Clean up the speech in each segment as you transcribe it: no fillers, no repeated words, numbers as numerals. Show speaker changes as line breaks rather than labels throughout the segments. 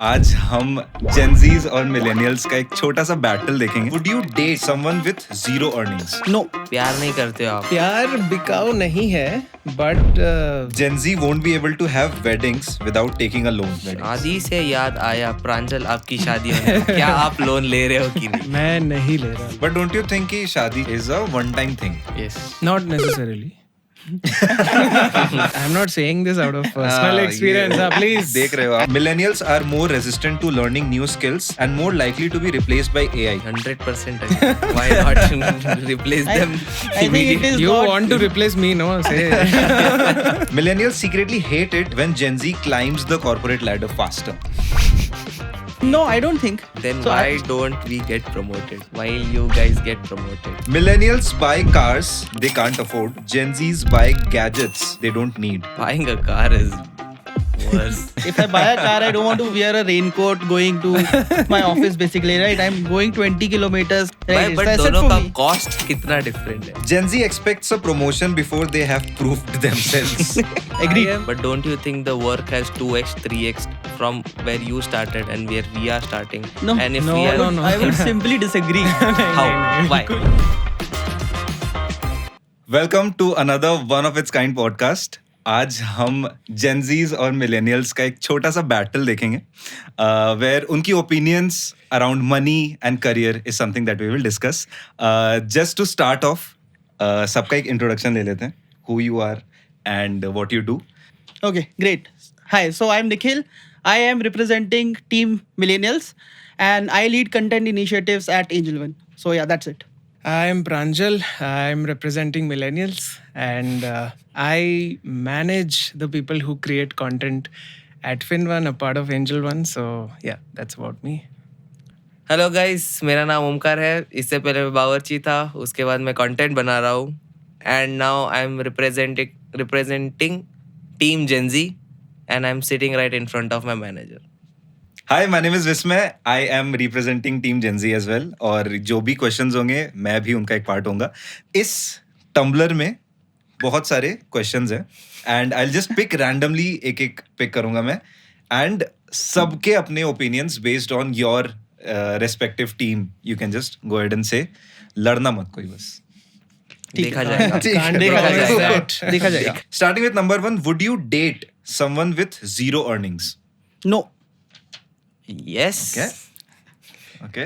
आज हम जेनजीज और मिलेनियल्स का एक छोटा सा बैटल देखेंगे. Would you date someone with zero earnings?
No,
प्यार नहीं करते हो आप.
प्यार बिकाऊ नहीं है but
Gen Z won't be able to have weddings without taking a loan.
शादी से याद आया प्रांजल आपकी शादी होने वाली. क्या आप लोन ले रहे हो कि नहीं?
मैं नहीं ले रहा.
But don't you think कि शादी is a one-time thing?
Yes.
Not necessarily. I'm not saying this out of personal experience. Please.
देख रहे हो आप. Millennials are more resistant to learning new skills and more likely to be replaced by AI.
100% agree. Why not replace them?
I think it is
You
not.
want to replace me, no? Say.
Millennials secretly hate it when Gen Z climbs the corporate ladder faster.
No, I don't think.
Then
So
why don't we get promoted while you guys get promoted?
Millennials buy cars they can't afford. Gen Zs buy gadgets they don't need.
Buying a car is worse.
If I buy a car, I don't want to wear a raincoat going to my office basically, right? I'm going 20 kilometers. Right?
But
It's
दोनों
for
का
me.
cost कितना different है?
Gen Z expects a promotion before they have proved themselves.
Agreed.
But don't you think the work has 2x, 3x from where you started and where we are starting?
No.
And if
No,
we are,
no, no.
I would simply disagree.
How? Why?
Welcome to another one of its kind podcast. आज हम Gen Zs और millennials का एक छोटा सा battle देखेंगे where उनकी opinions around money and career is something that we will discuss. Just to start off सबका एक इंट्रोडक्शन ले लेते हैं. Who you are and what you do.
Okay, great. Hi, so I'm Nikhil. I am representing Team Millennials and I lead content initiatives at Angel One. So yeah, that's it.
I'm Pranjal. I'm representing millennials and I manage the people who create content at FinOne, a part of Angel One. So yeah, that's about me.
Hello guys, मेरा नाम ओमकार है. इससे पहले मैं बावर्ची था, उसके बाद मैं कंटेंट बना रहा हूँ. And now I am representing team Gen Z and I am sitting right in front of my manager.
Hi, my name is Vismay. I am representing team Gen Z as well. और जो भी क्वेश्चंस होंगे मैं भी उनका एक पार्ट होऊंगा. इस टम्बलर में बहुत सारे क्वेश्चंस हैं and I will just pick randomly एक एक पिक करूंगा मैं. एंड सबके अपने opinions based on your respective team. You can just go ahead and say. लड़ना मत कोई बस.
देखा जाएगा.
Can't
देखा
promise
जाएगा.
that.
देखा जाएगा.
Starting with number 1, would you date someone with zero earnings?
No.
Yes.
Okay.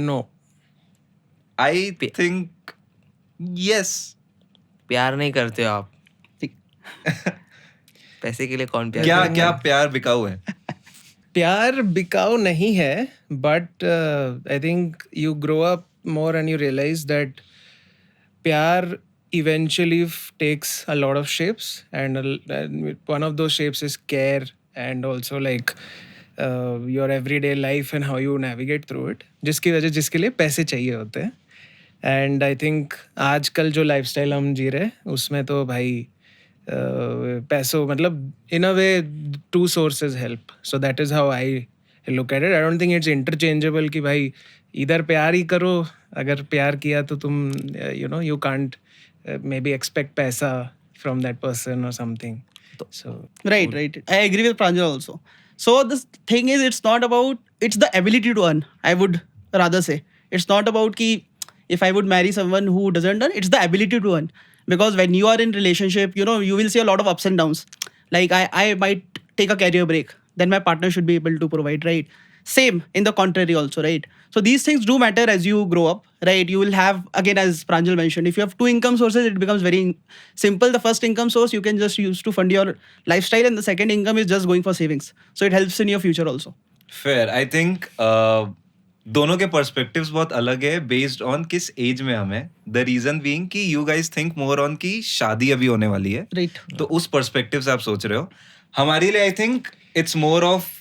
No.
I think yes.
प्यार नहीं करते हो आप.
ठीक.
पैसे के लिए कौन प्यार
क्या
करेगा?
क्या प्यार बिकाऊ है?
प्यार बिकाऊ नहीं है but I think you grow up more and you realize that प्यार eventually takes a lot of shapes and one of those shapes is care and also like your everyday life and how you navigate through it जिसके लिए पैसे चाहिए होते हैं. And I think आजकल जो lifestyle हम जी रहे हैं उसमें तो भाई पैसों मतलब in a way two sources help. So that is how I look at it. I don't think it's interchangeable कि भाई इधर प्यार ही करो. अगर प्यार किया तो तुम you know you can't maybe expect paisa from that person or something. So
Right. I agree with Pranjal also. So the thing is, it's the ability to earn. I would rather say it's not about ki if I would marry someone who doesn't earn. It's the ability to earn. Because when you are in relationship, you know, you will see a lot of ups and downs. Like I might take a career break. Then my partner should be able to provide, right? Same in the contrary also, right? So these things do matter as you grow up, right? You will have, again, as Pranjal mentioned, if you have two income sources, it becomes very simple. The first income source you can just use to fund your lifestyle, and the second income is just going for savings. So it helps in your future also.
Fair. I think दोनों के perspectives बहुत अलग है based on किस as में हम हैं. The reason being कि you guys think more on की शादी अभी होने वाली है,
Right.
तो उस पर्सपेक्टिव से आप सोच रहे हो. हमारे लिए I think it's more of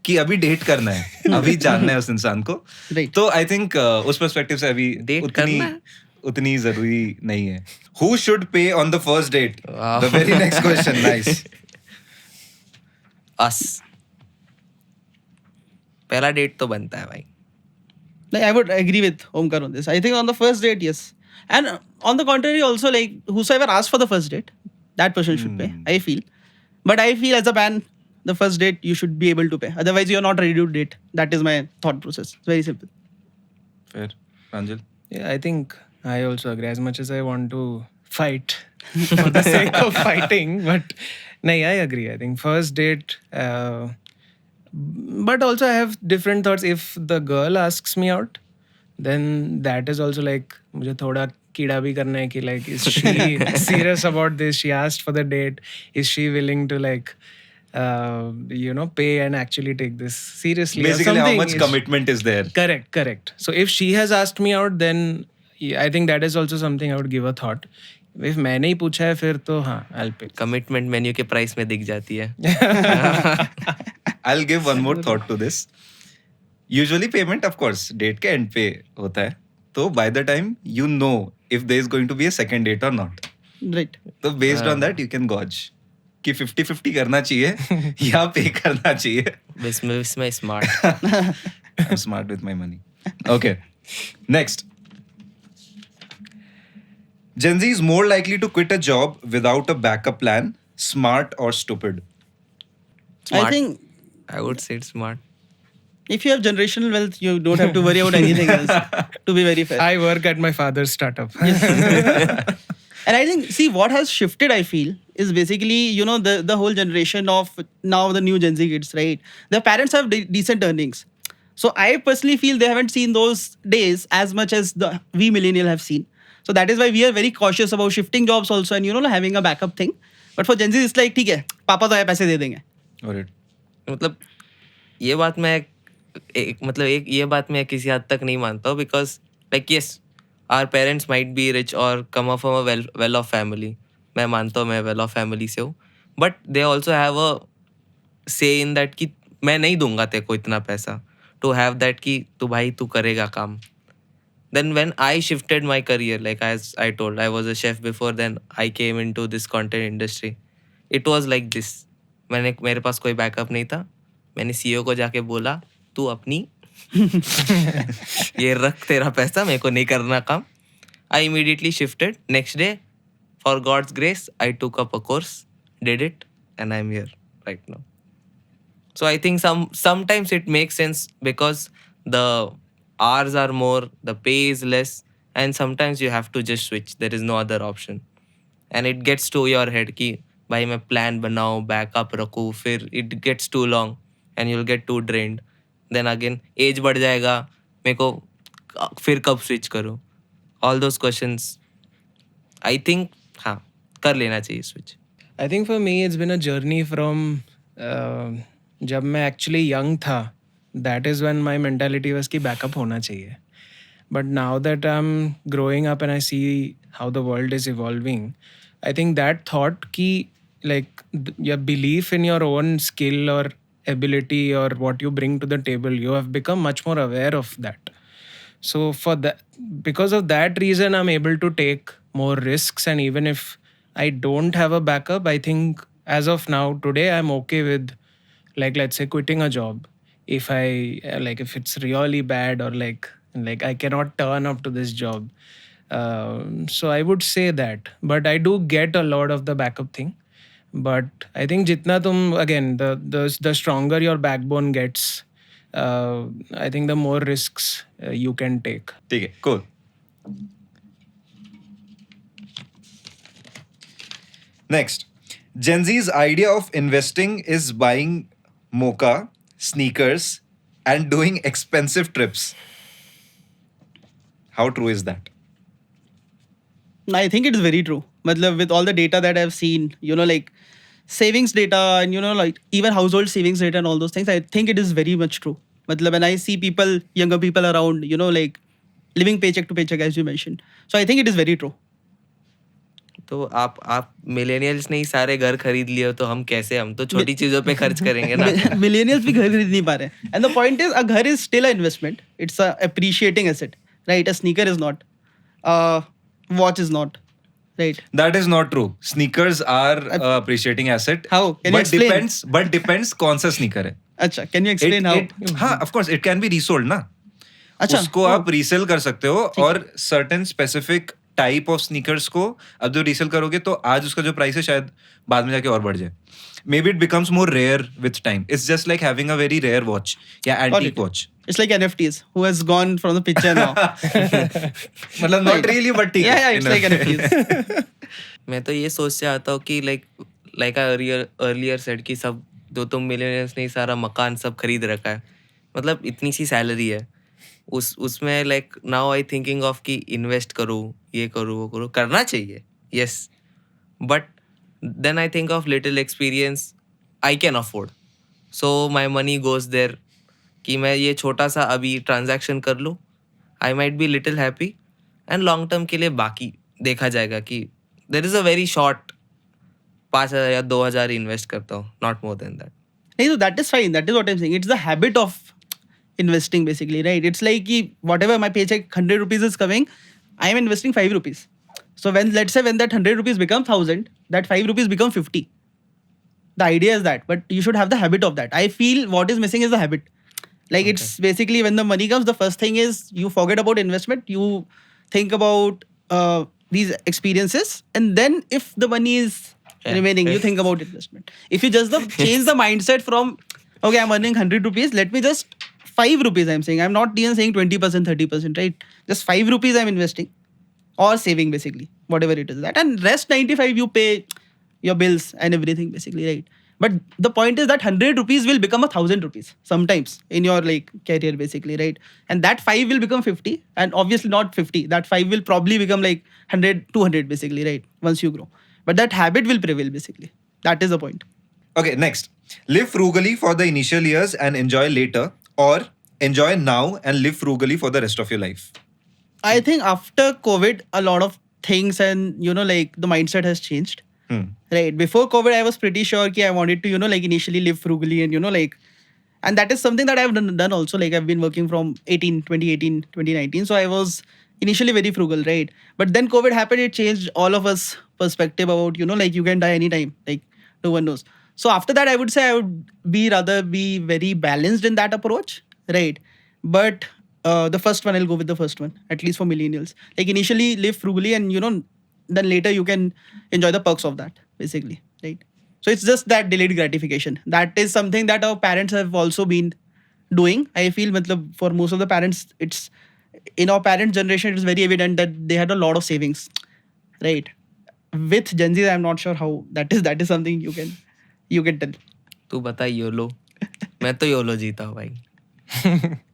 कि अभी डेट करना है, अभी जानना है उस इंसान को.
Right.
तो आई थिंक उस पर्सपेक्टिव से अभी
Date करना है?
उतनी जरूरी नहीं है. Who should pay on the first date?
Wow.
The very next question. Nice.
Us. पहला डेट तो बनता है भाई.
Like I would agree with Omkar on this. I think on the first date, yes. And on the contrary also, like whosoever asks for the first date, that person should pay, I feel. But I feel as a man, the first date you should be able to pay. Otherwise, you're not ready to date. That is my thought process. It's very simple.
Fair. Pranjal?
Yeah, I think I also agree. As much as I want to fight for the sake of fighting, but nahi, I agree. I think first date. But also, I have different thoughts. If the girl asks me out, then that is also like मुझे थोड़ा कीड़ा भी करना है कि like is she serious about this? She asked for the date. Is she willing to like pay and actually take this seriously? or
Basically, how
something?
much commitment is there?
Correct. So if she has asked me out, then I think that is also something I would give a thought. If मैंने ही पूछा है फिर तो हाँ, I'll pick.
Commitment menu के price में दिख जाती है.
I'll give one more thought to this. Usually payment, of course, date के end पे होता है. तो by the time you know if there is going to be a second date or not.
Right.
तो based on that you can gauge कि 50-50 करना चाहिए या pay करना चाहिए.
विस्मय smart.
I'm smart with my money. Okay. Next. Gen Z is more likely to quit a job without a backup plan, smart or stupid.
Smart.
I think
I would say it's smart.
if you have generational wealth, you don't have to worry about anything else. To be very fair.
I work at my father's startup.
And I think, see, what has shifted, I feel, is basically, the whole generation of now the new Gen Z kids, right? Their parents have decent earnings. So I personally feel they haven't seen those days as much as we millennial have seen. So that is why we are very cautious about shifting jobs also and, having a backup thing. But for Gen Z, it's like, ठीक है, पापा तो है पैसे दे देंगे.
Alright.
मतलब ये बात मैं ये बात मैं किसी हद तक नहीं मानता हूँ because like yes our parents might be rich or come from a well off family. मैं मानता हूँ मैं well off family से हूँ, but they also have a say in that कि मैं नहीं दूंगा तेरे को इतना पैसा, to have that कि तू भाई तू करेगा काम. Then when I shifted my career, like as I told, I was a chef before, then I came into this content industry. It was like this. मेरे पास कोई बैकअप नहीं था. मैंने CEO को जाके बोला तू अपनी ये रख तेरा पैसा, मेरे को नहीं करना काम. I immediately shifted. Next day, for God's grace, I took up a course, did it, and I'm here right now. So I think sometimes it makes sense because the hours are more, the pay is less, and sometimes you have to just switch. There is no other option. And it gets to your head कि भाई मैं plan बनाऊँ, backup रखूँ, फिर it gets too long and you'll get too drained. Then again, age बढ़ जाएगा, मेरे को फिर कब switch करूँ? All those questions, I think हाँ कर लेना चाहिए switch.
I think for me it's been a journey from जब मैं actually young था, that is when my mentality was कि backup होना चाहिए. But now that I'm growing up and I see how the world is evolving, I think that thought कि like your belief in your own skill or ability or what you bring to the table, you have become much more aware of that. So for that, because of that reason, I'm able to take more risks. And even if I don't have a backup, I think as of now, today, I'm okay with like, let's say quitting a job. If if it's really bad or like I cannot turn up to this job. So I would say that, but I do get a lot of the backup thing. But I think jitna tum, again, the stronger your backbone gets, I think the more risks you can take.
ठीक है, cool. Next, Gen Z's idea of investing is buying mocha, sneakers, and doing expensive trips. How true is that?
I think it is very true. Matlab, with all the data that I've seen, like savings data and, like even household savings data and all those things, I think it is very much true. Matlab, when I see people, younger people around, like living paycheck to paycheck, as you mentioned. So I think it is very true.
तो आप millennials ने ही सारे घर खरीद लिए तो हम कैसे, हम तो छोटी चीजों पे खर्च करेंगे ना.
Millennials भी घर खरीद नहीं पा रहे. And the point is, a घर is still an investment. It's a appreciating asset, right? A sneaker is not. Watch is not, right?
That is not true. Sneakers are appreciating asset.
How? Can you explain?
But depends कौन सा sneaker है.
अच्छा, can you explain how?
हाँ, of course, it can be resold ना.
अच्छा,
उसको आप resale कर सकते हो और certain specific type of sneakers को अब जो रीसेल करोगे तो आज उसका जो प्राइस है शायद बाद में जाके और बढ़ जाए. Maybe it becomes more rare with time. It's just like having a very rare watch. Yeah, antique watch.
It's like NFTs. Who has gone from the picture now?
मतलब not really, but ठीक है.
Yeah, it's like NFTs.
मैं तो ये सोच से आता हूँ कि like I earlier said कि सब 2 मिलियनर्स ने सारा मकान सब खरीद रखा है. मतलब इतनी सी सैलरी है उसमें like now I thinking of कि इन्वेस्ट करूँ, ये करूँ, वो करूँ, करना चाहिए. Yes, but then I think of little experience I can afford. So my money goes there कि मैं ये छोटा सा अभी ट्रांजैक्शन कर लूँ. I might be little happy and long term के लिए बाकी देखा जाएगा कि there is a very short 5,000 या 2,000 इन्वेस्ट करता हूँ, not more than that.
No, so that is fine. That is what I'm saying. It's the habit of investing basically, right? It's like whatever my paycheck 100 rupees is coming, I am investing 5 rupees. So when let's say when that 100 rupees becomes 1,000, that 5 rupees become 50. The idea is that, but you should have the habit of that. I feel what is missing is the habit. Like it's basically when the money comes, the first thing is you forget about investment. You think about these experiences, and then if the money is remaining, you think about investment. If you just change the mindset from okay, I'm earning 100 rupees, let me just 5 rupees I'm saying. I'm not even saying 20%, 30%, right? Just 5 rupees I'm investing or saving basically, whatever it is that. And rest 95 you pay your bills and everything basically, right? But the point is that 100 rupees will become 1,000 rupees sometimes in your like career basically, right? And that 5 will become 50 and obviously not 50. That 5 will probably become like 100, 200 basically, right? Once you grow. But that habit will prevail basically. That is the point.
Okay, next. Live frugally for the initial years and enjoy later, or enjoy now and live frugally for the rest of your life.
I think after COVID, a lot of things and like the mindset has changed. Right. Before COVID, I was pretty sure that I wanted to, like initially live frugally and, and that is something that I've done also. Like I've been working from 2018, 2019. So I was initially very frugal, right? But then COVID happened. It changed all of us perspective about, like you can die anytime. Like no one knows. So after that, I would say I would rather be very balanced in that approach, right? But the first one, I'll go with the first one, at least for millennials. Like initially live frugally and, then later you can enjoy the perks of that, basically, right? So it's just that delayed gratification. That is something that our parents have also been doing. I feel for most of the parents, it's in our parents' generation, it is very evident that they had a lot of savings, right? With Gen Z, I'm not sure how that is. That is something you can tell.
तू बता YOLO. मैं तो YOLO जीता हूँ भाई.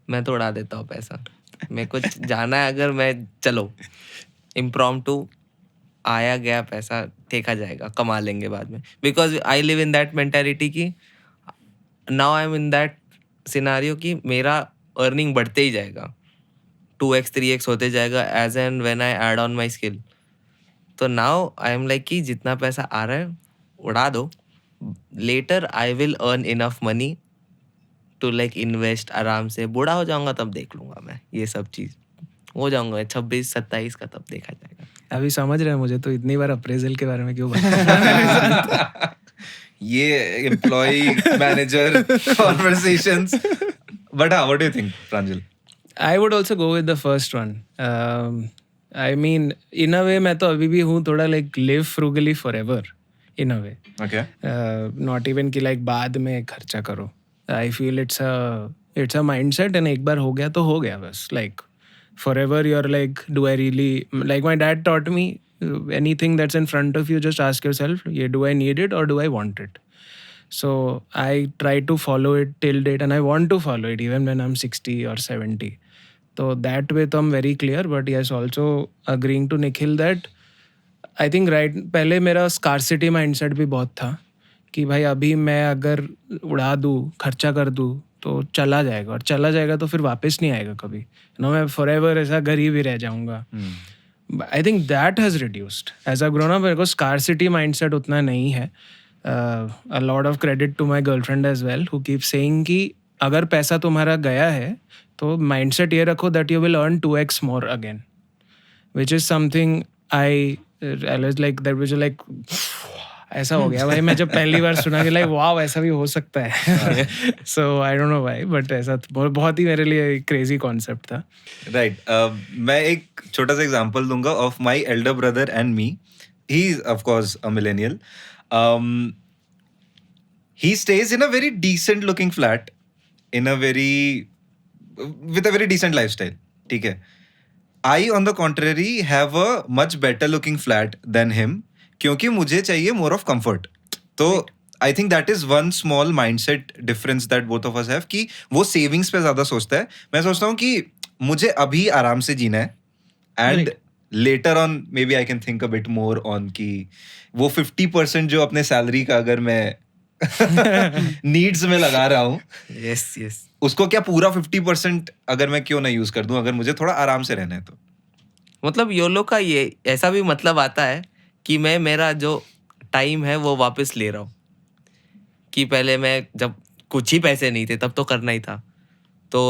मैं तो उड़ा देता हूँ पैसा. मेरे को जाना है अगर मैं चलो impromptu आया गया पैसा देखा जाएगा, कमा लेंगे बाद में. Because I live in that mentality कि now I'm in that scenario कि मेरा earning बढ़ते ही जाएगा. 2x 3x होते जाएगा as and when I add on my skill. तो now I am like कि जितना पैसा आ रहा है उड़ा दो. Later I will earn enough money to like invest आराम से. बूढ़ा हो जाऊंगा तब देख लूंगा मैं ये सब चीज. हो जाऊंगा 26-27 का, तब देखा जाएगा.
अभी समझ रहे हैं मुझे तो इतनी बार अप्रेजल के बारे में क्यों बात
ये employ manager conversations. But what do you think, Pranjal?
I would also go with the first one. I mean, in a way, मैं तो अभी भी हूँ थोड़ा like live frugally forever, in a way.
Okay.
Not even कि like बाद में खर्चा करो. I feel it's a mindset and एक बार हो गया तो हो गया बस. Like forever you're like, do I really, like my dad taught me, anything that's in front of you, just ask yourself, yeah, do I need it or do I want it? So I try to follow it till date and I want to follow it even when I'm 60 or 70. So that way I'm very clear, but yes, also agreeing to Nikhil that I think right पहले मेरा scarcity mindset भी बहुत था कि भाई अभी मैं अगर उड़ा दूँ, खर्चा कर दूँ तो चला जाएगा, और चला जाएगा तो फिर वापस नहीं आएगा कभी. मैं forever ऐसा गरीब ही रह जाऊँगा. I think that has reduced. As a grown up, मेरे को scarcity mindset उतना नहीं है. A lot of credit to my girlfriend as well, who keeps saying कि अगर पैसा तुम्हारा गया है तो mindset ये रखो that you will earn 2x more again, which is something I was like, that was like ऐसा हो गया भाई. मैं जब पहली बार सुना कि लाइक वाव ऐसा भी हो सकता है. So I don't know why but ऐसा बहुत ही मेरे लिए क्रेजी कॉन्सेप्ट था.
राइट. मैं एक छोटा सा एग्जांपल दूंगा of my Elder brother and me. He is of course a millennial. He stays in a very decent looking flat in a very with a very decent lifestyle. ठीक है. I on the contrary have a much better looking flat than him क्योंकि मुझे चाहिए more of comfort. तो I think that is one small mindset difference that both of us have कि वो savings पे ज़्यादा सोचता है. मैं सोचता हूँ कि मुझे अभी आराम से जीना है and
Right.
later on maybe I can think a bit more on कि वो 50% जो अपने सैलरी का अगर मैं नीड्स में लगा रहा हूँ
यस यस.
उसको क्या पूरा 50% अगर मैं क्यों ना यूज कर दूं अगर मुझे थोड़ा आराम से रहना है तो.
मतलब योलो का ये ऐसा भी मतलब आता है कि मैं मेरा जो टाइम है वो वापस ले रहा हूँ. कि पहले मैं जब कुछ ही पैसे नहीं थे तब तो करना ही था. तो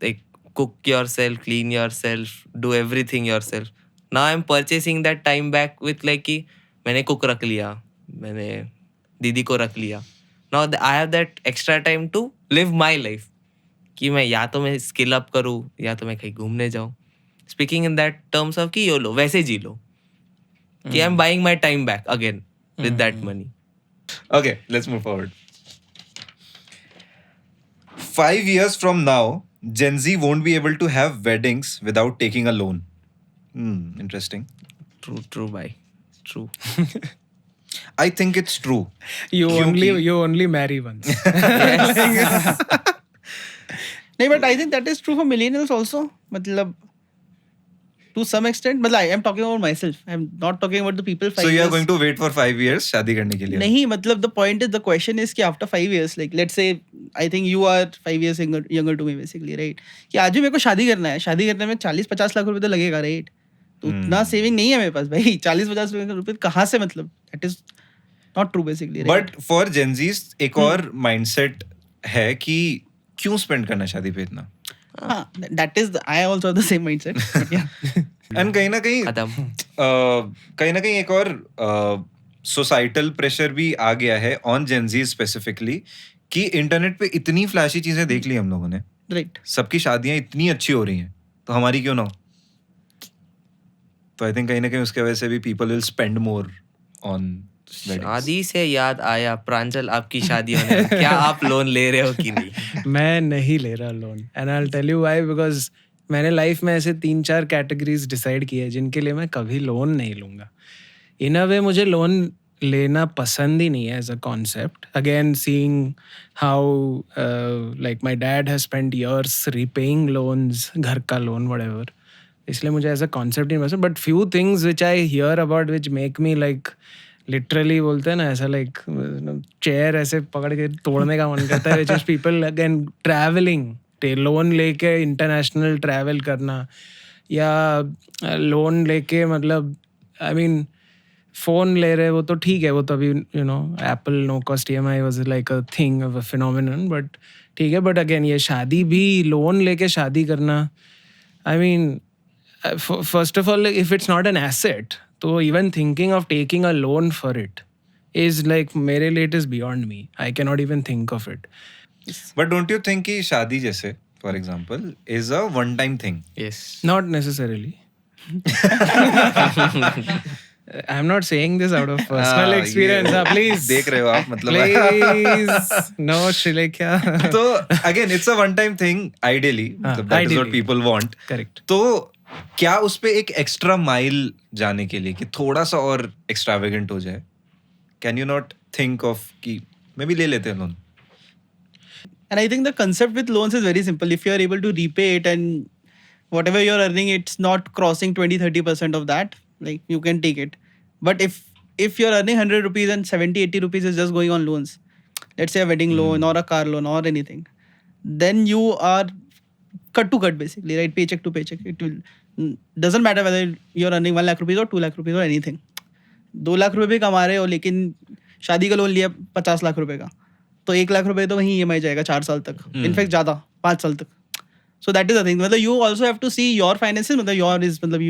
एक cook your self, clean your self, do everything your self. Now I M purchasing that time back with like कि मैंने कुक रख लिया, मैंने दीदी को रख लिया. Now I have that extra time to live my life. कि मैं या तो मैं स्किल अप करूँ या तो मैं कहीं घूमने जाऊँ. Speaking in that terms of कि योलो वैसे जी लो कि I am buying my time back again with that money.
Okay, let's move forward. 5 years from now, Gen Z won't be able to have weddings without taking a loan. Interesting.
True भाई, true.
I think it's true.
You only marry once.
नहीं, but I think that is true for millennials also. मतलब to some extent, मतलब I am talking about myself. I am not talking about the people 5
So you are
years.
going to wait for 5 years शादी करने के लिए?
नहीं, मतलब the point is, the question is कि after 5 years, like let's say I think you are 5 years younger to me basically, right? कि आज भी मेरे को शादी करना है. शादी करने में 40-50 लाख रुपए तो लगेगा, right? तो उतना सेविंग नहीं है मेरे पास भाई. 40-50 रुपए कहाँ से, मतलब that is not true basically, right?
But for Gen Z's एक और mindset है कि क्यों spend करना शादी पे इतना?
हाँ, that is I also have the same mindset. But yeah.
And कहीं ना कहीं एक और सोसाइटल प्रेशर भी आ गया है ऑन Gen Z स्पेसिफिकली कि इंटरनेट पे इतनी फ्लैशी चीजें देख ली हम लोगों ने.
Right.
सबकी शादियां इतनी अच्छी हो रही हैं तो हमारी क्यों ना हो. तो आई थिंक कहीं ना कहीं उसके वजह से भी people will spend more on
शादी से याद आया प्रांजल, आपकी शादी होने में क्या आप लोन ले रहे हो कि नहीं?
मैं नहीं ले रहा loan and I will tell you why. Because मैंने लाइफ में ऐसे 3-4 कैटेगरीज डिसाइड की है जिनके लिए मैं कभी लोन नहीं लूँगा. इन अ वे मुझे लोन लेना पसंद ही नहीं है as a concept. Again seeing how like my dad has spent years repaying loans, घर का लोन व्हाटएवर, इसलिए मुझे एज अ कॉन्सेप्ट नहीं पसंद. But few things which I hear about which make me like literally बोलते हैं ना ऐसा लाइक चेयर ऐसे पकड़ के तोड़ने का मन करता है. Which is people again travelling, loan लेके इंटरनेशनल ट्रैवल करना या लोन लेके मतलब आई मीन फ़ोन ले रहे वो तो ठीक है, वो तो अभी you know Apple no cost EMI was like a thing of a phenomenon, but ठीक है. बट अगेन ये शादी भी लोन लेके शादी करना, I mean first of all if it's not an asset तो even thinking of taking a loan for it is like मेरे लिए it is beyond me. I can not even think of it.
But don't you think कि शादी जैसे for example is a one time thing?
Yes.
Not necessarily. I'm not saying this out of personal experience. Please.
देख रहे हो आप मतलब.
Please. No, Shilekya.
तो again it's a one time thing ideally, मतलब that is what
ideally.
People want.
Correct.
तो क्या उस पे एक एक्स्ट्रा माइल जाने के लिए कि थोड़ा सा और एक्स्ट्रावेगेंट हो जाए, can you not think of कि मे बी ले लेते हैं loan?
And I think the concept with loans is very simple. If you are able to repay it and whatever you're earning, it's not crossing 20-30% of that, like you can take it. But if you're earning 100 rupees and 70-80 rupees is just going on loans, let's say a wedding loan or a car loan or anything, then you are cut to cut basically, right? Paycheck to paycheck. It will doesn't matter whether you're earning 1 lakh rupees or 2 lakh rupees or anything. 2 lakh रुपए भी कमा रहे हो लेकिन शादी का loan लिया 50 लाख रुपए का, तो 1 लाख रुपए तो वहीं EMI जाएगा 4 साल तक, इनफैक्ट ज़्यादा 5 साल तक. So that is the thing. मतलब you also have to see your finances, मतलब योर इज मतलब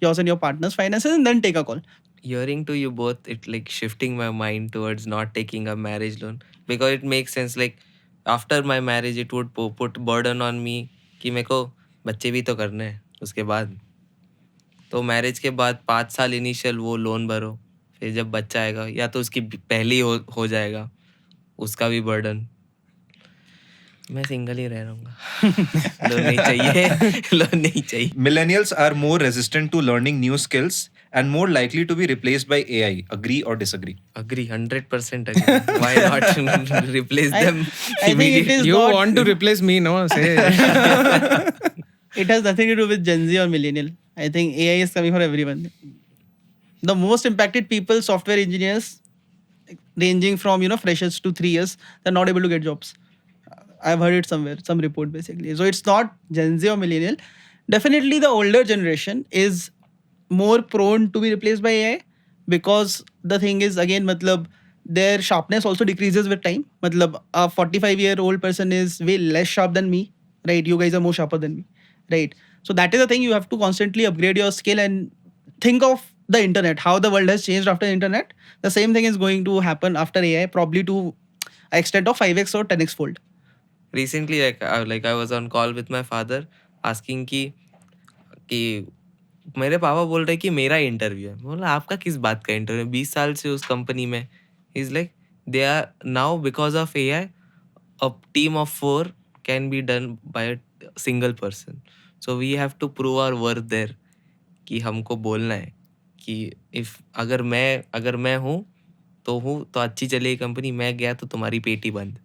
yours and your partners finances and then take a call.
hearing to you both, it like shifting my mind towards not taking a marriage loan, because it makes sense. Like after my marriage, it would put burden on me कि मेरे को बच्चे भी तो करने हैं उसके बाद. तो मैरिज के बाद 5 साल इनिशियल वो लोन भरो, फिर जब बच्चा आएगा या तो उसकी पहली हो जाएगा, उसका भी बर्डन. मैं सिंगल ही रह रहूंगा. लोन नहीं चाहिए. लोन नहीं चाहिए.
Millennials are more resistant to learning new skills and more likely to be replaced by AI. Agree or disagree?
Agree, 100% agree. Why not replace them
I think it
immediately?
is
You
not,
want to replace me, no? Say.
it has nothing to do with Gen Z or millennial. I think AI is coming for everyone. The most impacted people, software engineers, ranging from freshers to 3 years, they're not able to get jobs. I've heard it somewhere, some report basically. So it's not Gen Z or millennial. Definitely the older generation is more prone to be replaced by AI, because the thing is, again, matlab, their sharpness also decreases with time. Matlab, a 45-year-old person is way less sharp than me, right? You guys are more sharper than me, right? So that is the thing. You have to constantly upgrade your skill and think of the internet, how the world has changed after the internet. The same thing is going to happen after AI, probably to an extent of 5x or 10x fold.
Recently, I was on call with my father asking कि मेरे पापा बोल रहे कि मेरा interview है. बोला आपका किस बात का इंटरव्यू? 20 साल से उस कंपनी में. Is like they are now because of AI, a team of 4 can be done by a single person. So we have to prove our worth there, कि हमको बोलना है कि अगर मैं हूँ तो अच्छी चलेगी कंपनी. मैं गया तो तुम्हारी पेटी बंद.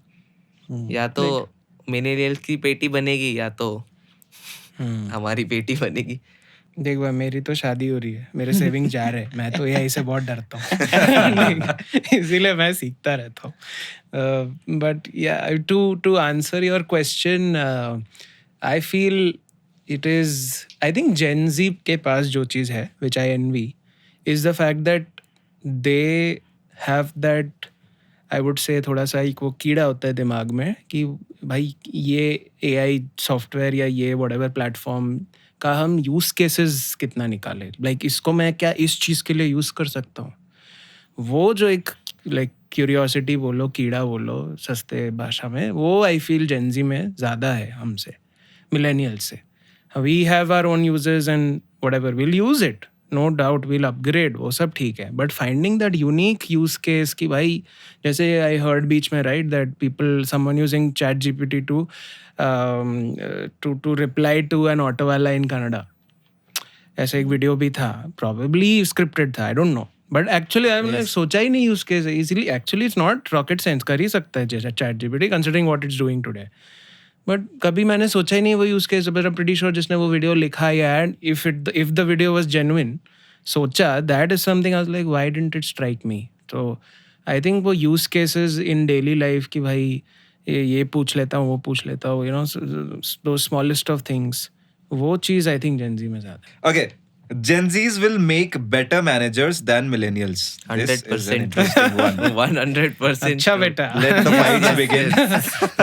या तो मिलेनियल्स की पेटी बनेगी या तो हमारी पेटी बनेगी.
देख भाई, मेरी तो शादी हो रही है, मेरे सेविंग जा रहे हैं. मैं तो AI से बहुत डरता हूँ. इसीलिए मैं सीखता रहता हूँ. But yeah to answer your question, I feel it is, I think Gen Z के पास जो चीज़ है which I envy is the fact that they have that, I would say थोड़ा सा एक वो कीड़ा होता है दिमाग में कि भाई ये AI सॉफ्टवेयर या ये व्हाटएवर प्लेटफॉर्म का हम यूज़ केसेस कितना निकाले. लाइक इसको मैं क्या इस चीज़ के लिए यूज़ कर सकता हूँ. वो जो एक लाइक क्यूरियोसिटी बोलो, कीड़ा बोलो सस्ते भाषा में, वो आई फील जेन ज़ी में ज़्यादा है हमसे, मिलेनियल से. We have our own users and whatever, will use it, no doubt, will upgrade, वो सब ठीक है. But finding that unique use case कि भाई, जैसे आई हर्ड बीच में right that people, someone using ChatGPT to reply to an auto वाला इन कनाडा. ऐसा एक वीडियो भी था, प्रॉबेबली स्क्रिप्टेड था, I don't know. But actually मैंने सोचा ही नहीं use case easily. Actually it's not rocket science, कर ही सकता है जैसा ChatGPT considering what it's doing today. But कभी मैंने सोचा ही नहीं वो use case. But I am pretty sure जिसने वो वीडियो लिखा है, and if the video was genuine, सोचा, that is something I was like why didn't it strike me. तो आई थिंक वो use cases in daily life कि भाई ये पूछ लेता हूँ, वो पूछ लेता हूँ, यू नो, दो स्मॉलेस्ट ऑफ थिंग्स, वो चीज़ आई थिंक जेन ज़ी में ज़्यादा.
Okay. Gen Zs will make better managers than millennials. This is an
100%.
interesting one.
100%.
अच्छा बेटा.
Let the fights begin.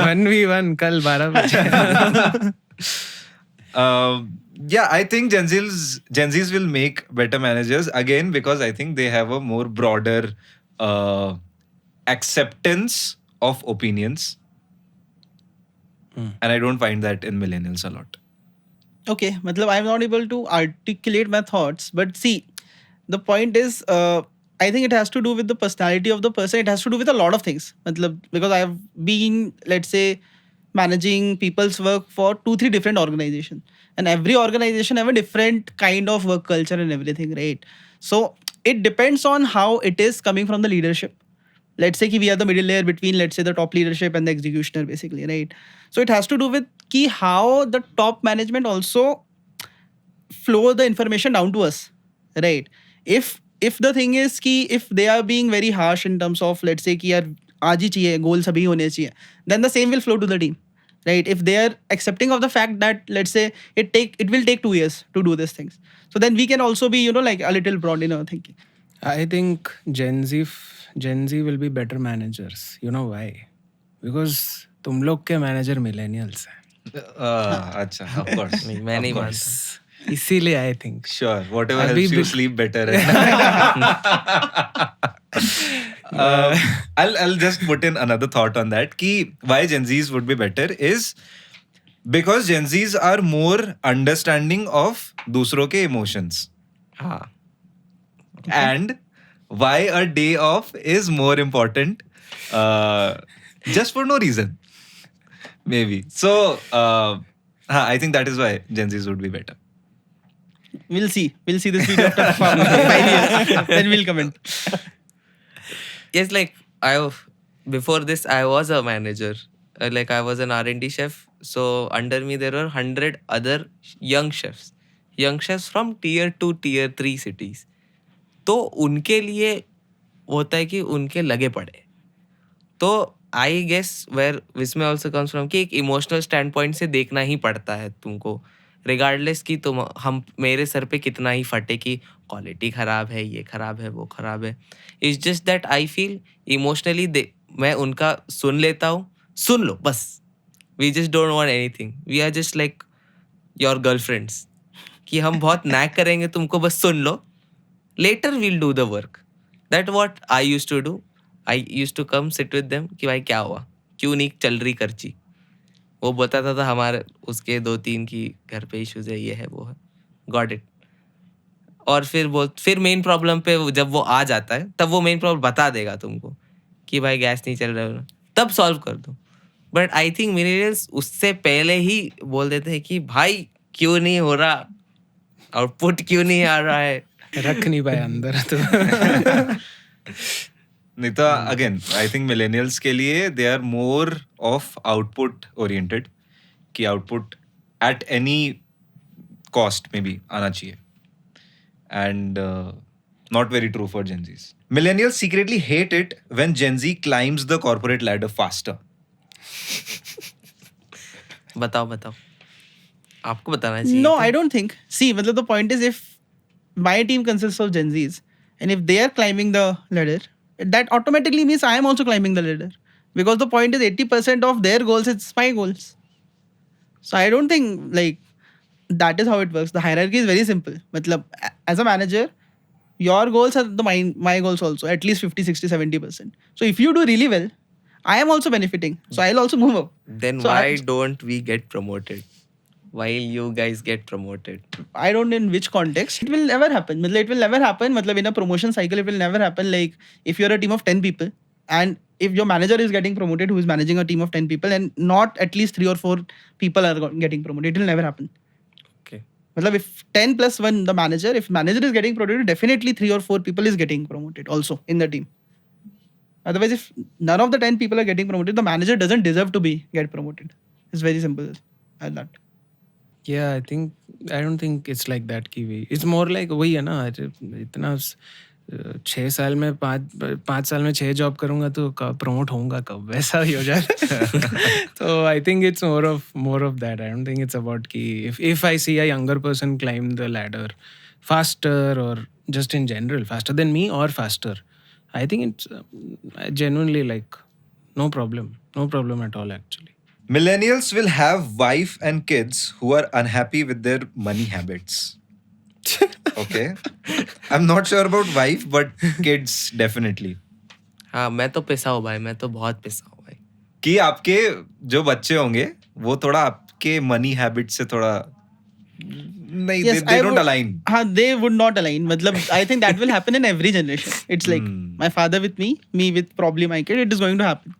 1v1 कल 12 बजे.
Yeah, I think Gen Zs will make better managers again because I think they have a more broader acceptance of opinions, and I don't find that in millennials a lot.
Okay, matlab I'm not able to articulate my thoughts, but see, the point is, I think it has to do with the personality of the person. It has to do with a lot of things. Matlab, because I've been, let's say, managing people's work for 2-3 different organizations, and every organization have a different kind of work culture and everything, right? So it depends on how it is coming from the leadership. Let's say कि we are the middle layer between, let's say, the top leadership and the executioner, basically, right? So it has to do with कि how the top management also flow the information down to us, right? If the thing is कि if they are being very harsh in terms of, let's say कि यार आज ही चाहिए, goal सभी होने चाहिए, then the same will flow to the team, right? If they are accepting of the fact that, let's say, it will take 2 years to do these things, so then we can also be, you know, like a little broad in our thinking.
I think Gen Z will be better managers. You know why? Because तुम लोग के manager millennials हैं.
अच्छा, of course.
नहीं, मैं नहीं
Of
मानता.
course.
इसीलिए आई थिंक
Sure, whatever
अभी
helps you
भी-
sleep better. I'll just put in another thought on that. Ki why Gen Zs would be better is because Gen Zs are more understanding of दूसरों के emotions.
हाँ
And why a day off is more important, just for no reason, maybe. So I think that is why Gen Zs would be better.
We'll see this video after 5 years. Then we'll comment.
yes, like before this I was a manager. Like I was an R&D chef, so under me there were 100 other young chefs from tier 2 tier 3 cities. तो उनके लिए होता है कि उनके लगे पड़े. तो आई गेस वेयर विस्मय ऑल्सो कम्स फ्रॉम कि एक इमोशनल स्टैंड पॉइंट से देखना ही पड़ता है तुमको, रिगार्डलेस कि तुम हम मेरे सर पे कितना ही फटे कि क्वालिटी खराब है, ये खराब है, वो खराब है. It's just that I feel emotionally मैं उनका सुन लेता हूँ. सुन लो बस. We just don't want anything. We are just like your girlfriends कि हम बहुत नैक करेंगे, तुमको बस सुन लो. Later we'll do the work. That what I used to do. I used to come sit with them कि भाई क्या हुआ, क्यों नहीं चल रही करची. वो बताता था हमारे उसके 2-3 की घर पे इश्यूज है, ये है वो है. Got it. और फिर मेन प्रॉब्लम पे जब वो आ जाता है तब वो मेन प्रॉब्लम बता देगा तुमको कि भाई गैस नहीं चल रहा है, तब सॉल्व कर दो. बट आई थिंक मिलेनियल्स उससे पहले ही बोल देते हैं कि भाई क्यों नहीं हो रहा, आउटपुट क्यों नहीं आ रहा है.
रख नहीं पाया अंदर तो
नहीं तो अगेन आई थिंक मिलेनियल्स के लिए they are more of output oriented कि आउटपुट एट एनी कॉस्ट में भी आना चाहिए. And not very true for Gen Zs. Millennials secretly hate it when Gen Z climbs the corporate ladder faster.
बताओ आपको बताना चाहिए.
No, I don't think. See, मतलब the point is, if my team consists of Gen Zs, and if they are climbing the ladder, that automatically means I am also climbing the ladder. Because the point is 80% of their goals is my goals. So I don't think like that is how it works. The hierarchy is very simple. मतलब as a manager, your goals are my goals also, at least 50, 60, 70%. So if you do really well, I am also benefiting. So I'll also move up.
Then
So
why
I-
don't we get promoted while you guys get promoted?
I don't know in which context. It will never happen. मतलब it will never happen. मतलब in a promotion cycle, it will never happen. Like if you're a team of 10 people and if your manager is getting promoted, who is managing a team of 10 people, and not at least 3 or 4 people are getting promoted, it will never happen.
Okay.
मतलब if 10 plus 1 the manager, if manager is getting promoted, definitely 3 or 4 people is getting promoted also in the team. Otherwise, if none of the 10 people are getting promoted, the manager doesn't deserve to get promoted. It's very simple as that.
yeah I don't think it's like that कि it's more like वही है ना, इतना 6 साल में 5 साल में 6 job करूंगा तो कब प्रमोट होऊंगा, कब वैसा ही हो जाए. तो I think it's more of that. I don't think it's about कि if I see a younger person climb the ladder faster or just in general faster than me or faster, I think it's genuinely like no problem at all actually.
Millennials will have wife and kids who are unhappy with their money habits. Okay? I'm not sure about wife, but kids definitely.
हाँ मैं तो पिसा हूँ भाई, मैं तो बहुत पिसा हूँ भाई.
कि आपके जो बच्चे होंगे वो थोड़ा आपके मनी हैबिट से थोड़ा नहीं,
Yes,
they
I
don't
would-
align.
हाँ, they would not align. मतलब I think that will happen in every generation. It's like my father with me with probably my kid. It is going to happen.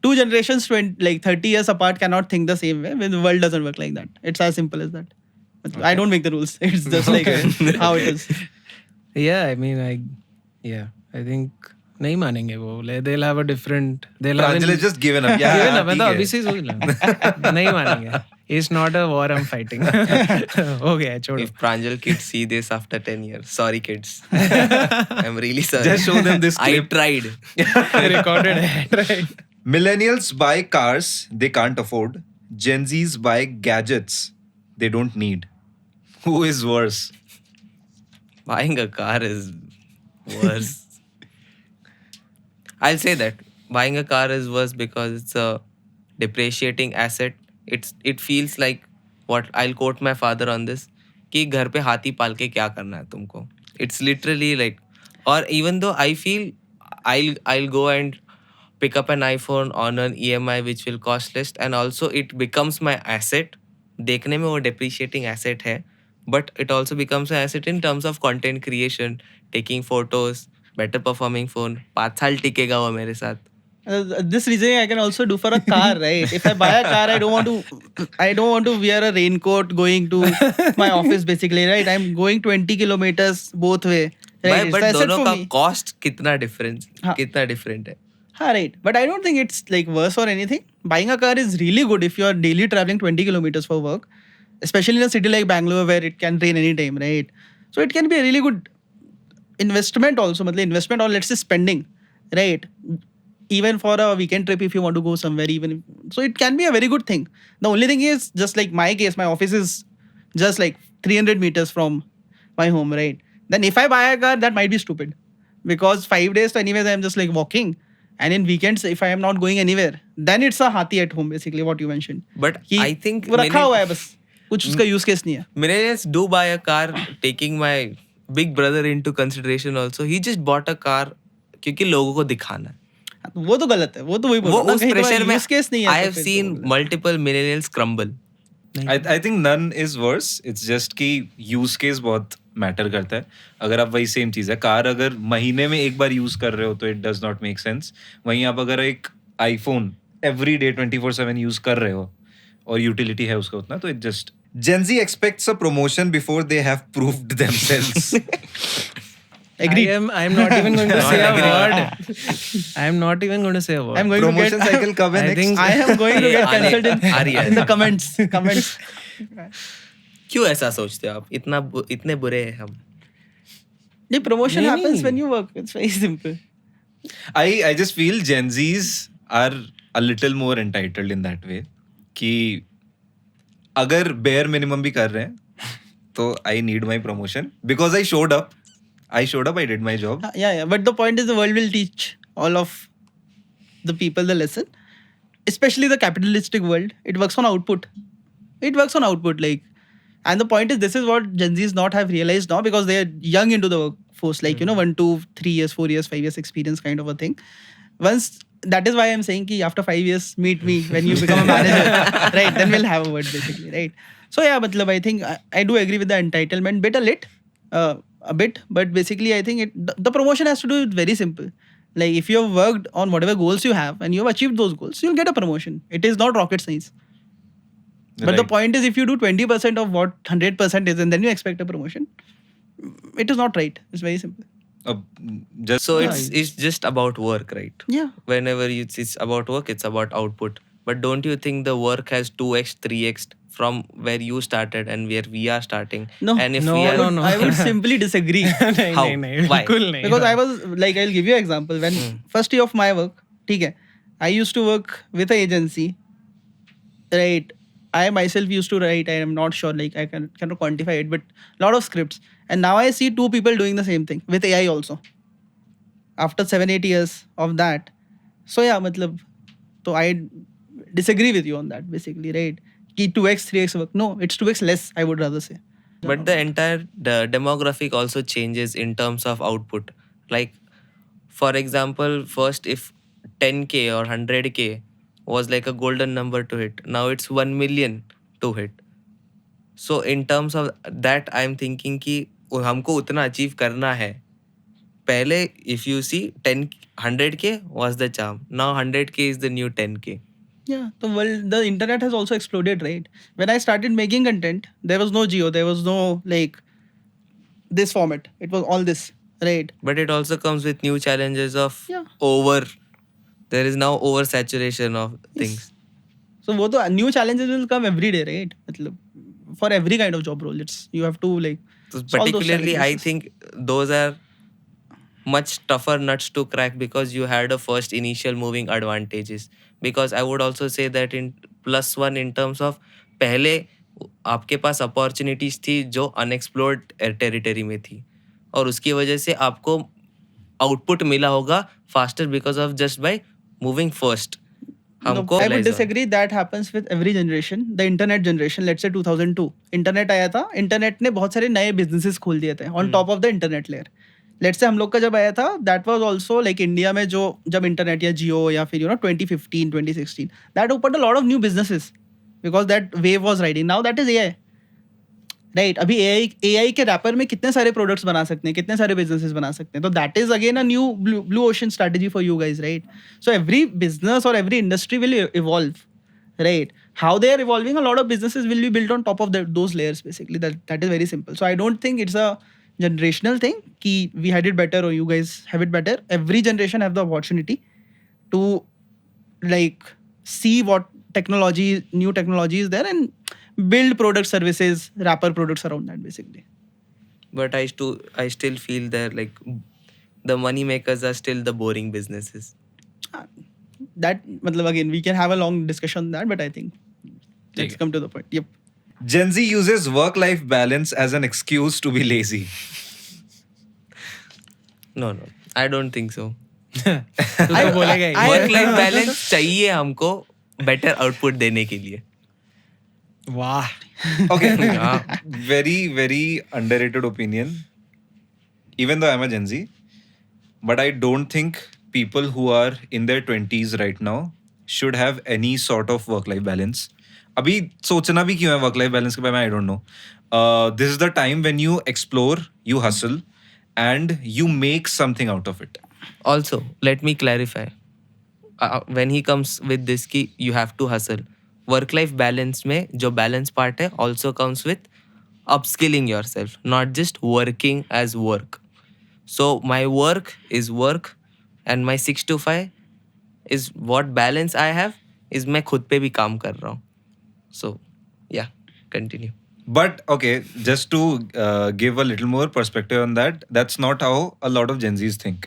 2 generations, 30 years apart, cannot think the same way. The world doesn't work like that. It's as simple as that. I don't make the rules. It's just like how it is.
Yeah, I mean, I think नहीं मानेंगे वो. They'll have a different.
Pranjal has just given up. Yeah,
given up.
ठीक
मतलब
है.
अभी से ही सोच लो. नहीं मानेंगे. It's not a war I'm fighting. हो गया छोड़ो.
If Pranjal kids see this after 10 years, sorry kids. I'm really sorry.
Just show them this
I
clip.
tried.
Recorded है. Right.
Millennials buy cars they can't afford. Gen Zs buy gadgets they don't need. Who is worse?
Buying a car is worse. I'll say that buying a car is worse because it's a depreciating asset. It feels like what I'll quote my father on this. कि घर पे हाथी पाल के क्या करना है तुमको. It's literally like, or even though I feel I'll go and pick up an iPhone on an EMI which will cost less, and also it becomes my asset. देखने में वो depreciating asset है, but it also becomes an asset in terms of content creation, taking photos, better performing phone. 5 साल टिकेगा वो मेरे साथ.
This reasoning I can also do for a car, right? If I buy a car, I don't want to wear a raincoat going to my office, basically, right? I'm going 20 kilometers both way. Right?
But
It's asset
दोनों
for
का
me.
cost कितना difference,
हाँ.
कितना different है.
हाँ, right. But I don't think it's like worse or anything. Buying a car is really good if you are daily traveling 20 kilometers for work, especially in a city like Bangalore where it can rain anytime, right? So it can be a really good investment also, मतलब investment or let's say spending, right? Even for a weekend trip if you want to go somewhere, so it can be a very good thing. The only thing is, just like my case, my office is just like 300 meters from my home, right? Then if I buy a car, that might be stupid because 5 days to anyways I'm just like walking, and in weekends if I am not going anywhere, then it's a hathi at home, basically what you mentioned.
But
कि
I think
वो रखा हुआ है बस, कुछ उसका use case नहीं है.
Millennials do buy a car, taking my big brother into consideration also. He just bought a car क्योंकि लोगों को दिखाना है.
वो तो गलत है, वो तो वही बोल
वो
रहा हूँ ना,
उस
कहीं
प्रेशर
तुम्हारा
में
use case नहीं है
I
तो
have
फिर
seen
तो
multiple millennials crumble.
I think none is worse. It's just कि यूज केस बहुत मैटर करता है. अगर आप वही सेम चीज है, कार अगर महीने में एक बार यूज कर रहे हो तो it does not make sense. वहीं आप अगर एक आईफोन एवरी डे 24/7 यूज कर रहे हो और यूटिलिटी है उसका उतना, तो it just Gen Z expects a promotion before they have proved themselves.
Agreed.
I am not even going to say a word. I am not even going to say a word.
I'm going to
Promotion
get
cycle कब है
I
next?
think-
I am going to get
आने-
cancelled
आ रही है.
in the comments.
क्यों ऐसा सोचते हो आप? इतने बुरे हैं हम.
The promotion
नहीं,
happens
नहीं.
when you work. It's very simple.
I just feel Gen Zs are a little more entitled in that way कि अगर bare minimum भी कर रहे हैं तो I need my promotion because I showed up, I did my job.
Yeah. But the point is, the world will teach all of the people the lesson, especially the capitalistic world. It works on output. Like, and the point is, this is what Gen Zs not have realized now because they are young into the workforce, like 1, 2, 3 years, 4 years, 5 years experience kind of a thing. That is why I'm saying ki after 5 years, meet me when you become a manager, right? Then we'll have a word, basically, right? So yeah, matlab, I think I do agree with the entitlement bit a bit, but basically I think the promotion has to do with very simple. Like if you have worked on whatever goals you have and you have achieved those goals, you'll get a promotion. It is not rocket science. But the
Right.
point is, if you do 20% of what 100% is and then you expect a promotion, it is not right. It's very simple.
Just
So it's just about work, right?
Yeah.
Whenever it's about work, it's about output. But don't you think the work has 2x, 3x from where you started and where we are starting?
No.
And if
No,
we are,
no.
I would simply disagree.
नहीं,
How?
नहीं, नहीं,
Why?
बिल्कुल नहीं.
Because I was like, I'll give you an example. When first year of my work, ठीक है, I used to work with an agency, right? I myself used to write. I am not sure, like I cannot quantify it, but a lot of scripts. And now I see 2 people doing the same thing with AI also. After 7-8 years of that, so yeah, matlab, so I disagree with you on that, basically, right? Ki 2x, 3x work. No, it's 2x less, I would rather say.
but the entire demographic also changes in terms of output. Like, for example, first if 10K or 100K was like a golden number to hit, now it's 1 million to hit. So in terms of that, I'm thinking कि हमको उतना achieve करना है. पहले if you see 100K was the charm. Now 100K is the new 10K.
Yeah, the internet has also exploded, right? When I started making content, there was no geo, there was no like this format. It was all this, right?
But it also comes with new challenges of
Yeah.
there is now oversaturation of things.
So वो तो new challenges will come every day, right? मतलब, for every kind of job role, you have to like.
So
solve those
particularly, I
challenges.
think those are much tougher nuts to crack because you had a first initial moving advantages. Because I would also say that in +1 in terms of पहले आपके पास opportunities थी जो unexplored territory में थी और उसकी वजह से आपको output मिला होगा faster because of just by moving first. हमको
I would
realize हुआ।
disagree. That happens with every generation. The internet generation, let's say 2002, internet आया था. Internet ने बहुत सारे नए businesses खोल दिए थे on top of the internet layer. Let's say हम लोग का जब आया था, that was also like India में जो जब internet या Jio या फिर 2015, 2016, that opened a lot of new businesses because that wave was riding. Now that is AI. Right अभी AI के रैपर में कितने सारे प्रोडक्ट्स बना सकते हैं, कितने सारे बिजनेसेस बना सकते हैं. तो that is again a new blue ocean strategy for you guys, right? So every business और every industry will evolve, right? How they are evolving, a lot of businesses will be built on top of those layers basically. That is very simple. So I don't think it's a generational thing ki we had it better or you guys have it better. Every generation have the opportunity to like see what new technology is there and build product services, wrapper products around that basically.
But I still feel that like the money makers are still the boring businesses.
That matlab again we can have a long discussion on that, but I think let's come to the point. Yep.
Gen Z uses work-life balance as an excuse to be lazy.
No, I don't think so.
तू तो बोलेगा ही.
Work life balance चाहिए हमको better output देने के लिए.
वाह.
Okay, very, very underrated opinion. Even though I'm a Gen Z, but I don't think people who are in their 20s right now should have any sort of work-life balance. अभी सोचना भी क्यों है work-life balance के बारे में, I don't know. This is the time when you explore, you hustle, and you make something out of it.
Also, let me clarify. When he comes with this कि you have to hustle. Work life balance में जो balance part है also comes with upskilling your self, not just working as work. So my work is work and my 6 to 5 is what balance I have is मैं खुद पे भी काम कर रहा हूँ. सो या continue.
But okay, just to give a little more perspective on that, that's not how a lot of Gen Zs think.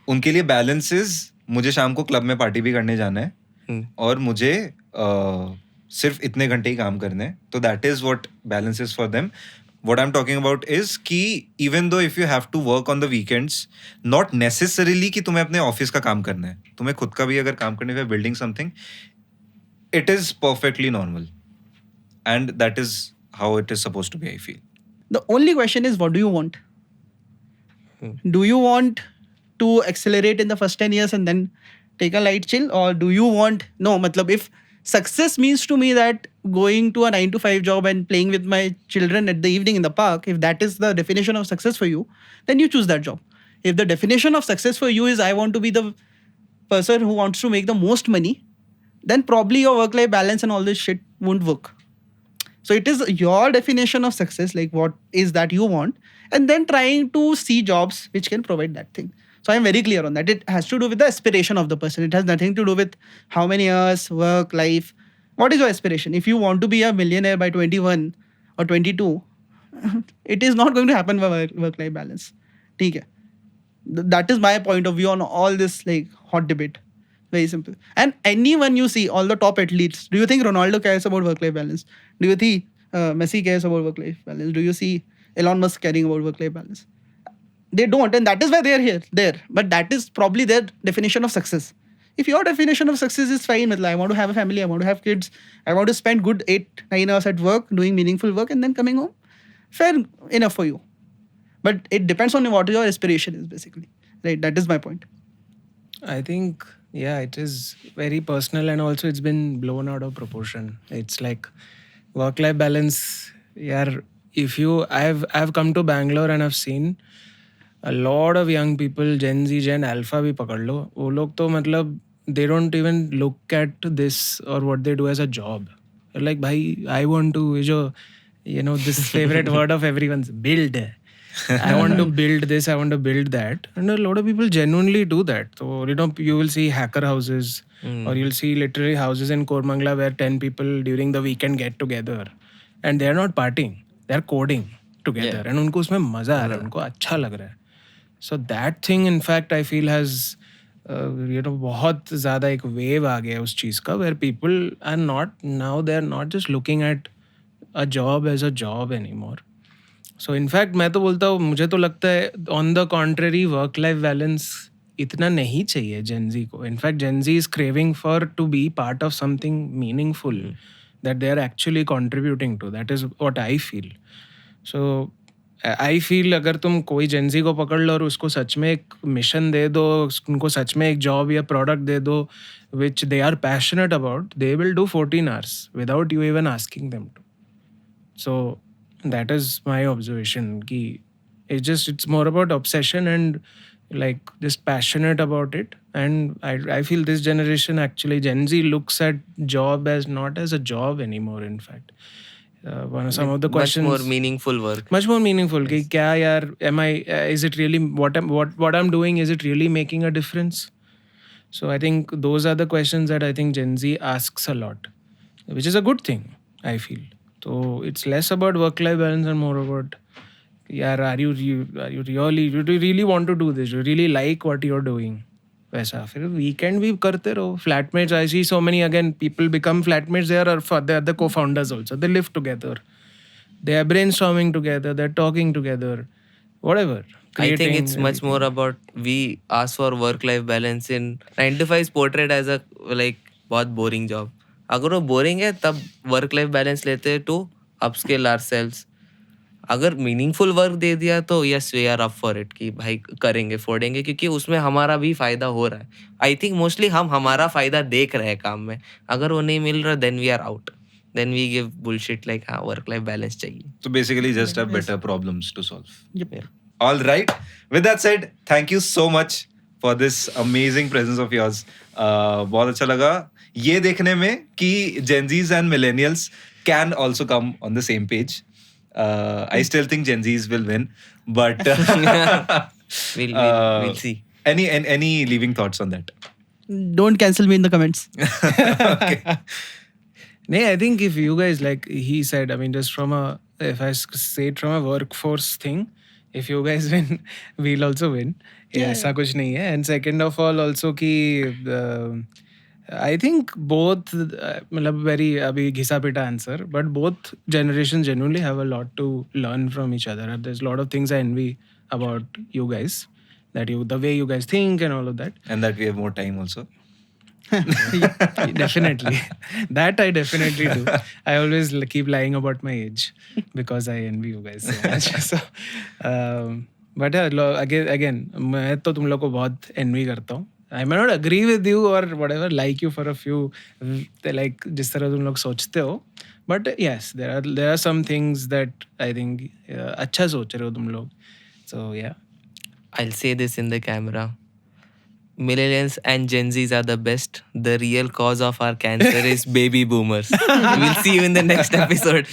उनके लिए बैलेंस इज मुझे शाम को क्लब में पार्टी भी करने जाना है और मुझे सिर्फ इतने घंटे ही काम करने हैं. तो that is what balance is for them. What I am talking about is कि even though if you have to work on the weekends, not necessarily कि तुम्हें अपने ऑफिस का काम करना है, तुम्हें खुद का भी अगर काम करने का building something, it is perfectly normal and that is how it is supposed to be, I feel.
The only question is, what do you want? Do you want to accelerate in the first 10 years and then take a light chill, or do you want, no, matlab if success means to me that going to a 9 to 5 job and playing with my children at the evening in the park, if that is the definition of success for you, then you choose that job. If the definition of success for you is I want to be the person who wants to make the most money, then probably your work-life balance and all this shit won't work. So it is your definition of success, like what is that you want, and then trying to see jobs which can provide that thing. So I'm very clear on that. It has to do with the aspiration of the person. It has nothing to do with how many years, work, life. What is your aspiration? If you want to be a millionaire by 21 or 22, it is not going to happen by work-life balance. ठीक है. That is my point of view on all this like hot debate. Very simple. And anyone you see, all the top athletes, do you think Ronaldo cares about work-life balance? Do you think Messi cares about work-life balance? Do you see Elon Musk caring about work-life balance? They don't, and that is why they are there. But that is probably their definition of success. If your definition of success is fine, I want to have a family, I want to have kids, I want to spend good 8-9 hours at work, doing meaningful work, and then coming home, fair enough for you. But it depends on what your aspiration is, basically. Right? That is my point.
I think, yeah, it is very personal, and also it's been blown out of proportion. It's like work-life balance. Yeah, I've come to Bangalore and I've seen a lot of young people, Gen Z, Gen Alpha भी पकड़ लो, वो लोग तो मतलब they don't even look at this or what they do as a job. They're like, भाई, I want to, जो this favorite word of everyone's, build. I want to build this, I want to build that. And a lot of people genuinely do that. So, you will see hacker houses or you'll see literally houses in Koramangala where 10 people during the weekend get together. And they're not partying, they're coding together. And उनको उसमें मजा आ रहा है, उनको अच्छा लग रहा है. So that thing, in fact, I feel has, बहुत ज़्यादा एक wave आ गया उस चीज़ का, where people are not, now they're not just looking at a job as a job anymore. So in fact, मैं तो बोलता हूँ, मुझे तो लगता है on the contrary, work-life balance इतना नहीं चाहिए जेनजी को. In fact Gen Z is craving for to be part of something meaningful that they are actually contributing to. That is what I feel. So I feel अगर तुम कोई Gen Z को पकड़ लो और उसको सच में एक मिशन दे दो, उनको सच में एक जॉब या प्रोडक्ट दे दो which they are passionate about, they will do 14 hours without you even asking them to. So that is my observation. Ki it's more about obsession and like just passionate about it. And I feel this generation actually Gen Z looks at job as not as a job anymore. In fact, some of the questions
much more meaningful work.
much more meaningful. Ki kya yaar, am I? Is it really what I'm doing? Is it really making a difference? So I think those are the questions that I think Gen Z asks a lot, which is a good thing. I feel. So it's less about work-life balance and more about, yeah, do you really want to do this? Do you really like what you're doing? वैसा फिर weekend भी करते रहो. Flatmates, I see so many again people become flatmates. They are the co-founders also. They live together. They are brainstorming together. They're talking together. Whatever.
I think
Creating
it's much
everything.
more about we ask for work-life balance in 9 to 5 is portrayed as a like बहुत boring job. अगर वो boring है तब work life balance लेते हैं to upskill ourselves. अगर meaningful work दे दिया तो yes we are up for it कि भाई करेंगे फोड़ेंगे क्योंकि उसमें हमारा भी फायदा हो रहा है. आई थिंक मोस्टली हम हमारा फायदा देख रहे हैं काम में. अगर वो नहीं मिल रहा then we are out. Then we give bullshit like हाँ वर्क लाइफ बैलेंस चाहिए.
So basically just have better problems to solve.
Yep.
All right. With that said, thank you so much for this amazing presence of yours. बहुत अच्छा लगा ये देखने में कि Gen Zs and Millennials can also come on the same page. I still think Gen Zs will win, but
We'll see.
Any leaving thoughts on that?
Don't cancel me in the comments.
Okay.
Nee, I think if you guys, like he said, I mean, just from if I say it from a workforce thing, if you guys win, we'll also win.
Yeah.
ऐसा कुछ नहीं है. And second of all, also कि I think both, मतलब very अभी घिसा पिटा answer, but both generations genuinely have a lot to learn from each other. There's a lot of things I envy about you guys, the way you guys think and all of that.
And that we have more time also.
Definitely. That I definitely do. I always keep lying about my age because I envy you guys so much. So, but again, मैं तो तुम लोग को बहुत envy करता हूँ. I may not agree with you or whatever, like you for a few, like जिस तरह तुम लोग सोचते हो. But yes, there are some things that I think अच्छा सोच रहे हो तुम लोग. So yeah.
I'll say this in the camera. Millennials and Gen Zs are the best. The real cause of our cancer is baby boomers. We'll see you in the next episode.